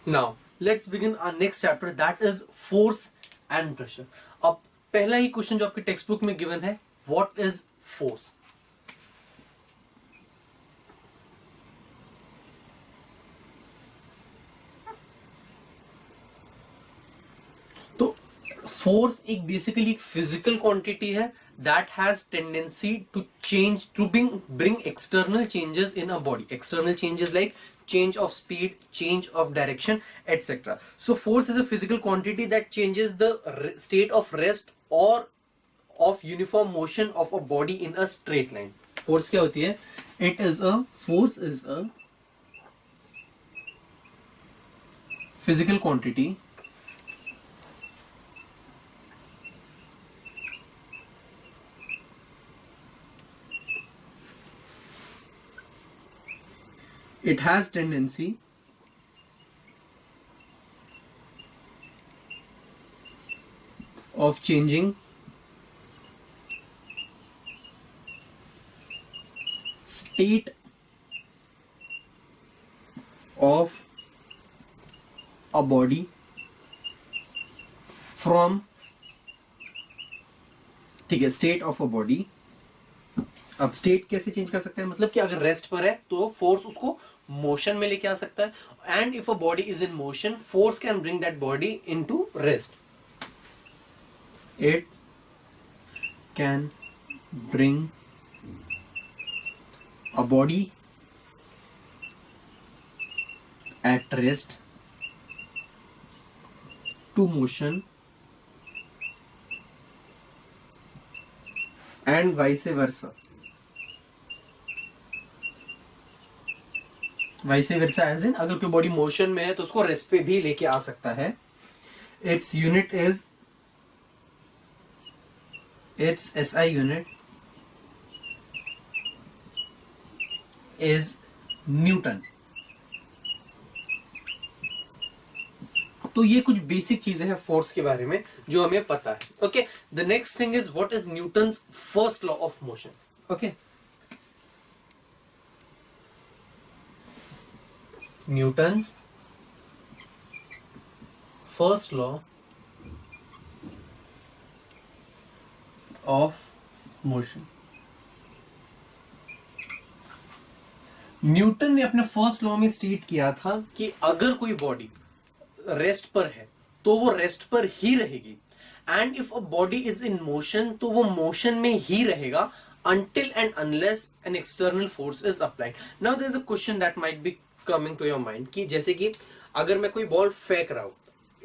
Now let's begin our next chapter, that is force and pressure. अब पहला ही question जो आपके टेक्स्ट बुक में गिवन है, व्हाट इज फोर्स? तो फोर्स एक बेसिकली एक फिजिकल क्वांटिटी है that has tendency to change, to bring external changes in a body. External changes like change of speed, change of direction, etc. So force is a physical quantity that changes the state of rest or of uniform motion of a body in a straight line. Force क्या होती है? Force is a physical quantity it has tendency of changing state of a body from, ठीक है, state of a body. अब state कैसे change कर सकते हैं? मतलब कि अगर रेस्ट पर है तो फोर्स उसको मोशन में लेके आ सकता है, and if a body is in motion force can bring that body into rest. It can bring a body at rest to motion and vice versa. वैसे वर्सा एज इन अगर कोई body motion में है तो उसको rest पे भी लेके आ सकता है. Its unit is, it's SI unit is Newton. तो ये कुछ बेसिक चीजें हैं फोर्स के बारे में जो हमें पता है. Okay, the next thing is what is Newton's first law of motion. Okay, Newton's first law of motion. Newton ने अपने फर्स्ट लॉ में स्टेट किया था कि अगर कोई बॉडी रेस्ट पर है तो वो रेस्ट पर ही रहेगी, and if a body is in motion तो वो मोशन में ही रहेगा until and unless an external force is applied. Now there is a question that might be coming to your mind कि जैसे कि अगर मैं कोई बॉल फेंक रहा हूं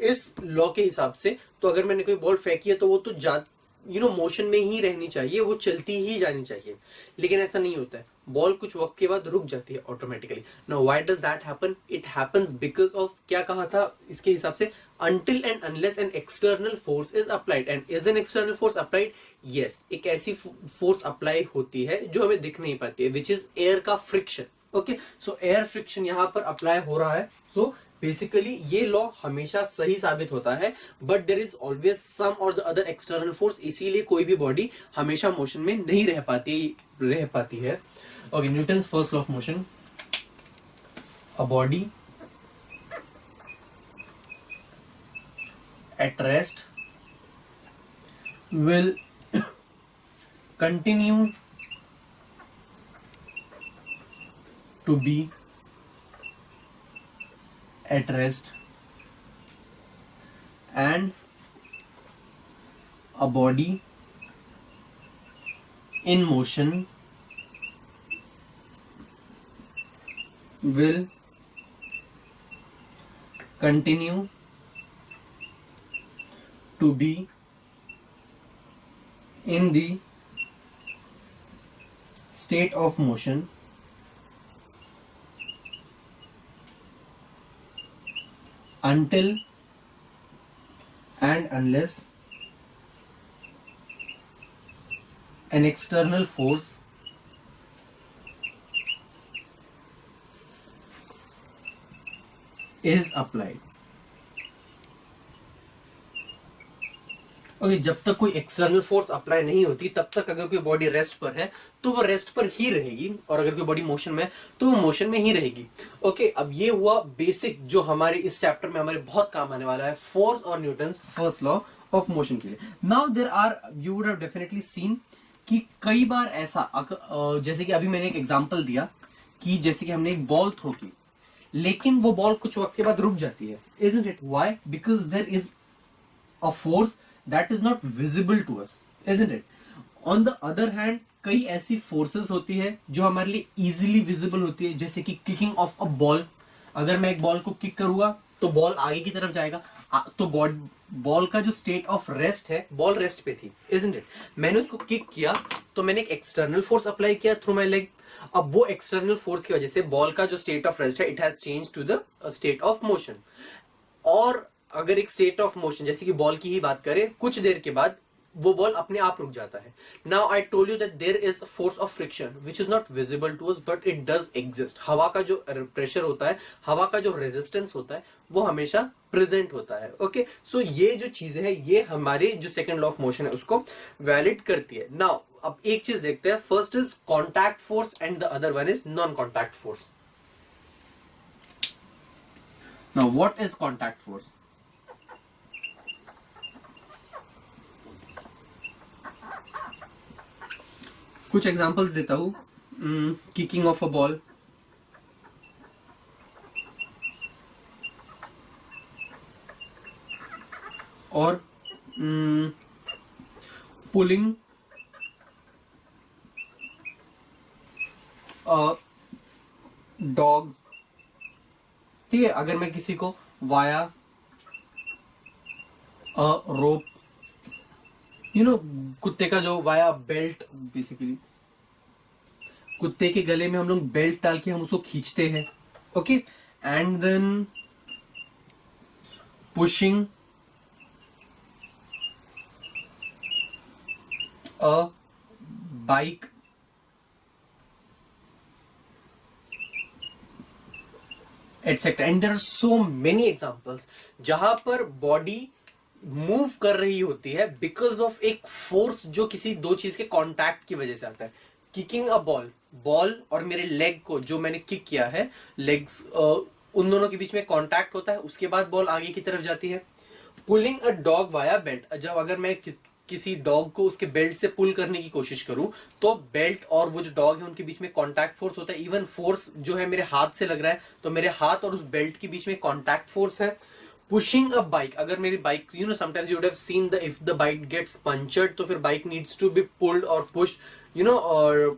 इस लॉ के हिसाब से, तो अगर मैंने कोई बॉल फेंकी है तो वो तो मोशन में ही रहनी चाहिए, वो चलती ही जानी चाहिए. लेकिन ऐसा नहीं होता है, बॉल कुछ वक्त के बाद रुक जाती है automatically. Now why does that happen? It happens because of, क्या कहा था इसके हिसाब से, until and unless an external force is applied. And is an external force applied? Yes, एक ऐसी फोर्स अप्लाई होती है जो हमें दिख नहीं पाती है, विच इज एयर का फ्रिक्शन. ओके, सो एयर फ्रिक्शन यहां पर अप्लाई हो रहा है. सो बेसिकली ये लॉ हमेशा सही साबित होता है, but there is always some or the other external force, इसीलिए कोई भी बॉडी हमेशा मोशन में नहीं रह पाती है. Okay, Newton's first law of motion. A body at rest will continue to be at rest, and a body in motion will continue to be in the state of motion until and unless an external force is applied. Okay, जब तक कोई external force apply नहीं होती तब तक अगर कोई body rest पर है तो वो रेस्ट पर ही रहेगी, और अगर कोई बॉडी मोशन में है तो वो मोशन में ही रहेगी। ओके, अब ये हुआ बेसिक जो हमारे इस चैप्टर में हमारे बहुत काम आने वाला है, फोर्स और Newton's first law of motion के लिए। Now there are, you would have definitely seen कि कई बार ऐसा जैसे कि अभी मैंने एक एग्जांपल दिया कि जैसे कि हमने एक बॉल थ्रो की, लेकिन वो बॉल कुछ वक्त के बाद रुक जाती है, isn't it? Why? Because there is a force that is not visible to us, isn't it? On the other hand, कई ऐसी फोर्सेस होती है जो हमारे लिए इजीली विजिबल होती है, जैसे कि किकिंग ऑफ अ बॉल। अगर मैं एक बॉल को किक करूंगा तो बॉल आगे की तरफ जाएगा, तो बॉल का जो स्टेट ऑफ रेस्ट है, बॉल रेस्ट पे थी, isn't it? मैंने उसको किक किया तो मैंने एक एक्सटर्नल फोर्स अप्लाई किया थ्रू माई लेग। अब वो एक्सटर्नल फोर्स की वजह से बॉल का जो स्टेट ऑफ रेस्ट है, it has change to the state of motion. और अगर एक स्टेट ऑफ मोशन जैसे कि बॉल की ही बात करें, कुछ देर के बाद वो बॉल अपने आप रुक जाता है। Now I told you that there is force of friction which is not visible to us but it does exist. हवा का जो प्रेशर होता है, हवा का जो रेजिस्टेंस होता है, वो हमेशा प्रेजेंट होता है। ओके, सो ये जो चीजें है ये हमारे जो सेकेंड लॉ ऑफ मोशन है उसको वैलिड करती है। नाउ अब एक चीज देखते हैं, first is contact force and the other one is non contact force. Now what is contact force? कुछ एग्जांपल्स देता हूं, किकिंग ऑफ अ बॉल, और पुलिंग डॉग। ठीक है, अगर मैं किसी को वाया रोप, यू नो, कुत्ते का जो वाया बेल्ट, बेसिकली कुत्ते के गले में हम लोग बेल्ट डाल के हम उसको खींचते हैं। Okay, and then pushing a bike, etcetera. And there are so many examples जहां पर बॉडी मूव कर रही होती है बिकॉज ऑफ एक फोर्स जो किसी दो चीज के कांटेक्ट की वजह से आता है। किकिंग अ बॉल और मेरे लेग को जो मैंने किक किया है, लेग्स उन दोनों के बीच में कांटेक्ट होता है, उसके बाद बॉल आगे की तरफ जाती है। Pulling a dog via belt, जब अगर मैं किसी डॉग को उसके बेल्ट से पुल करने की कोशिश करूं तो बेल्ट और वो जो डॉग है उनके बीच में कांटेक्ट फोर्स होता है। इवन फोर्स जो है मेरे हाथ से लग रहा है तो मेरे हाथ और उस बेल्ट के बीच में कांटेक्ट फोर्स है। पुशिंग अ बाइक, अगर मेरी bike, you know, sometimes you would have seen the if the bike gets punctured तो फिर bike needs to be pulled or push, you know, or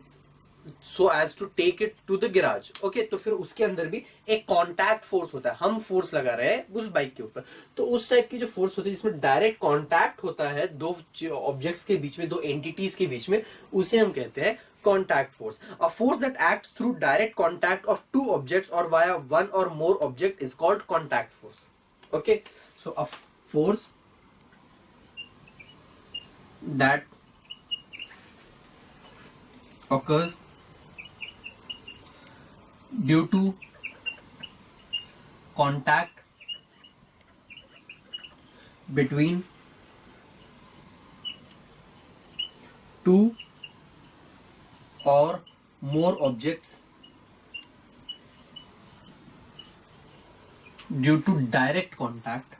so as to take it to the garage. Okay, तो फिर उसके अंदर भी एक contact force होता है, हम फोर्स लगा रहे हैं उस बाइक के ऊपर। तो उस टाइप की जो फोर्स होती है जिसमें डायरेक्ट कांटेक्ट होता है दो ऑब्जेक्ट्स के बीच में, दो एंटिटीज के बीच में, उसे हम कहते हैं contact force. A force that acts through direct contact of two objects or via one or more object is called contact force. Okay, so a force that occurs due to contact between two or more objects due to direct contact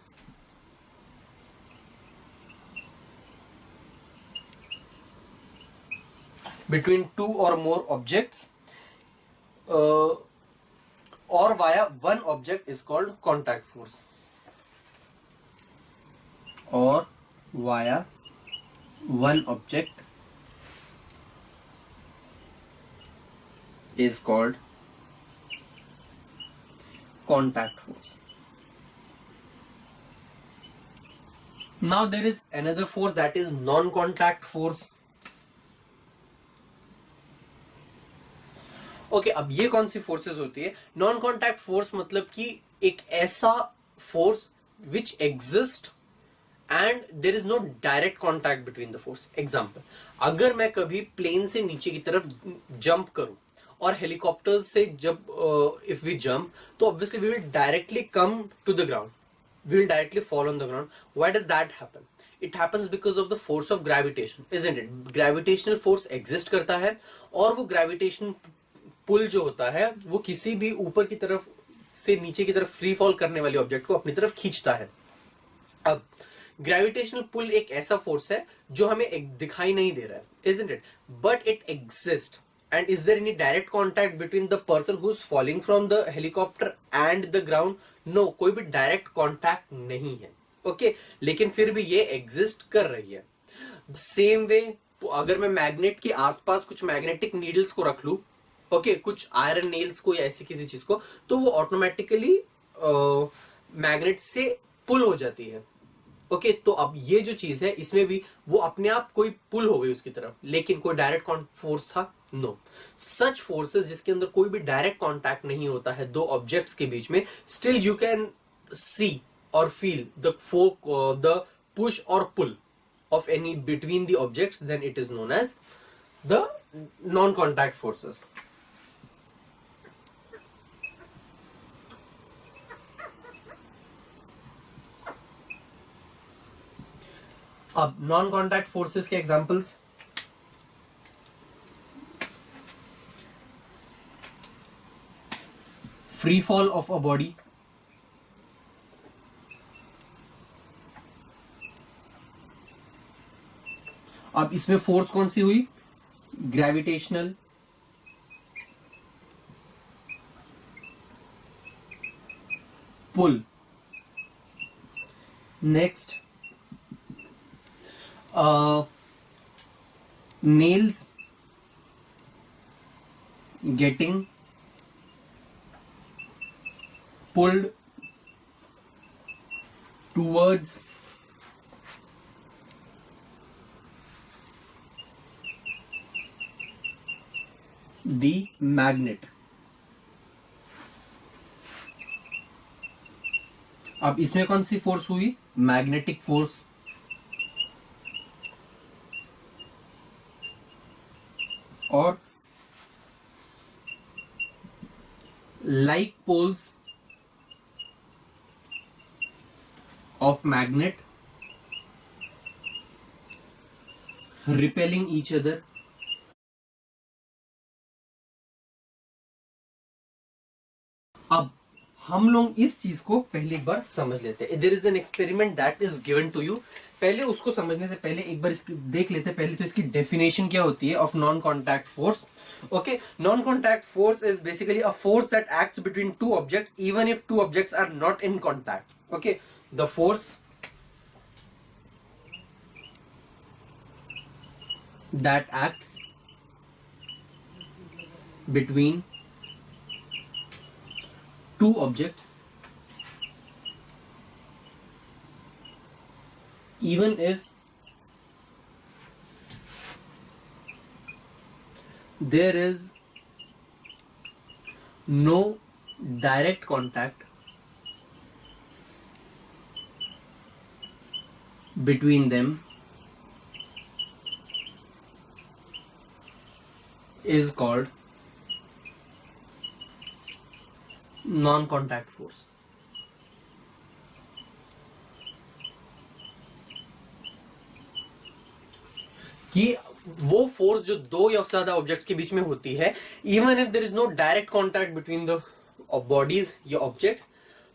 between two or more objects or via one object is called contact force, or via one object is called contact force. Now there is another force that is non-contact force. Okay, अब ये कौन सी forces होती है? Non contact force मतलब कि एक ऐसा force which exist and there is no direct contact between the force. Example, अगर मैं कभी प्लेन से नीचे की तरफ जंप करूं और हेलीकॉप्टर से जब इफ वी जंप तो obviously we will directly come to the ground, we will directly fall on the ground. Why does that happen? It happens because of the force of gravitation, isn't it? Gravitational force exist करता है और वो gravitation पुल जो होता है वो किसी भी ऊपर की तरफ से नीचे की तरफ फ्री फॉल करने वाले ऑब्जेक्ट को अपनी तरफ खींचता है। अब ग्रेविटेशनल पुल एक ऐसा फोर्स है जो हमें दिखाई नहीं दे रहा है, isn't it? But it exist. And is there any direct contact between the person who's falling from the helicopter and the ground? No, कोई भी direct contact नहीं है, okay? लेकिन फिर भी ये exist कर रही है। Same way, अगर मैं मैग्नेट के आसपास कुछ मैग्नेटिक नीडल्स को रख लूं, okay, कुछ आयरन नेल्स को या ऐसी किसी चीज को, तो वो ऑटोमेटिकली मैग्नेट से पुल हो जाती है। ओके तो अब ये जो चीज है इसमें भी वो अपने आप कोई पुल हो गई उसकी तरफ, लेकिन कोई डायरेक्ट फोर्स था? नो। सच फोर्सेस जिसके अंदर कोई भी डायरेक्ट कांटेक्ट नहीं होता है दो ऑब्जेक्ट्स के बीच में, स्टिल यू कैन सी और फील द पुश और पुल of any between the objects, then it is known as the non-contact forces. अब non-contact forces के examples, free fall of a body, अब इसमें फोर्स कौन सी हुई? Gravitational, pull. Next nails getting pulled towards the magnet। अब इसमें कौन सी फोर्स हुई? Magnetic force. और like poles of magnet repelling each other, अब हम लोग इस चीज को पहले एक बार समझ लेते हैं। There is an experiment that is given to you. पहले उसको समझने से पहले एक बार इसकी देख लेते हैं पहले तो इसकी डेफिनेशन क्या होती है of non contact force. Okay, non contact force is basically a force that acts between two objects even if two objects are not in contact. Okay, the force that acts between two objects even if there is no direct contact between them is called non-contact force। कि वो force जो दो या ज्यादा objects के बीच में होती है, even if there is no direct contact between the bodies या ऑब्जेक्ट्स,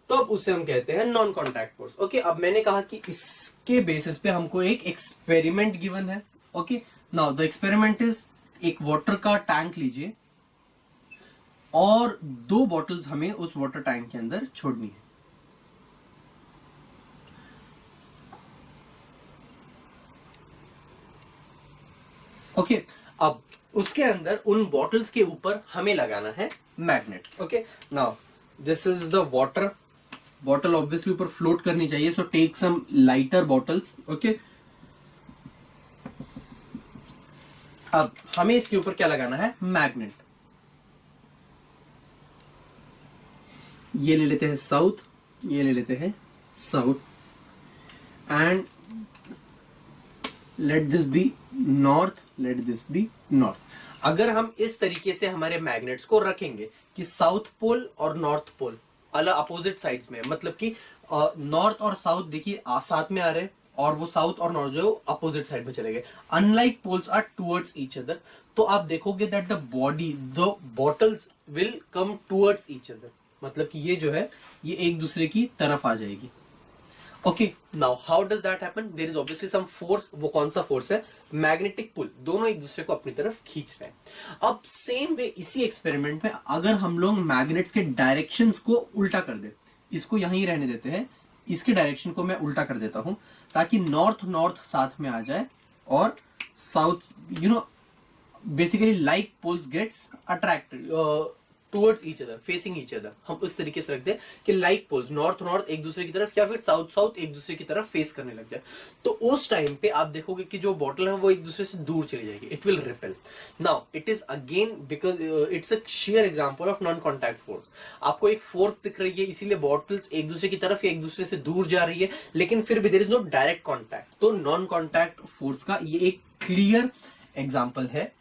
तो अब उसे हम कहते हैं नॉन कॉन्टैक्ट फोर्स। ओके, अब मैंने कहा कि इसके बेसिस पे हमको एक एक्सपेरिमेंट गिवन है। Okay, now the experiment is एक वाटर का टैंक लीजिए और दो बॉटल्स हमें उस वाटर टैंक के अंदर छोड़नी है। ओके, अब उसके अंदर उन बॉटल्स के ऊपर हमें लगाना है magnet. Okay, now this is the water bottle, obviously ऊपर फ्लोट करनी चाहिए, so take some lighter bottles. Okay, अब हमें इसके ऊपर क्या लगाना है? मैग्नेट। ये ले लेते हैं साउथ, ये ले लेते हैं south, and let this be north, let this be north. अगर हम इस तरीके से हमारे मैग्नेट्स को रखेंगे कि साउथ पोल और नॉर्थ पोल अलग अपोजिट साइड्स में, मतलब कि नॉर्थ और साउथ देखिए साथ में आ रहे हैं और वो साउथ और नॉर्थ जो अपोजिट साइड में चले गए. Unlike poles are towards each other. तो आप देखोगे that the body, the bottles will come towards each other. मतलब कि ये जो है ये एक दूसरे की तरफ आ जाएगी. Okay, now how does that happen? There is obviously some force. वो कौन सा फोर्स है? Magnetic pull. दोनों एक दूसरे को अपनी तरफ खींच रहे हैं. अब सेम वे इसी एक्सपेरिमेंट में अगर हम लोग मैग्नेट्स के डायरेक्शंस को उल्टा कर दे, इसको यहीं रहने देते हैं, इसके डायरेक्शन को मैं उल्टा कर देता हूं ताकि नॉर्थ नॉर्थ साथ में आ जाए और south, you know, basically like poles gets attracted towards each other, facing each other. हम उस तरीके से रख दें कि लाइक पोल्स नॉर्थ नॉर्थ एक दूसरे की तरफ या फिर साउथ साउथ एक दूसरे की तरफ फेस करने लग जाए. तो उस टाइम पे आप देखोगे कि जो बॉटल है वो एक दूसरे से दूर चली जाएगी. It will repel. Now it is again because it's a share example of non contact force. आपको एक फोर्स दिख रही है, इसीलिए बॉटल्स एक दूसरे की तरफ या एक दूसरे से दूर जा रही है, लेकिन फिर भी there is no direct contact. तो नॉन कॉन्टैक्ट फोर्स का ये एक क्लियर एग्जाम्पल है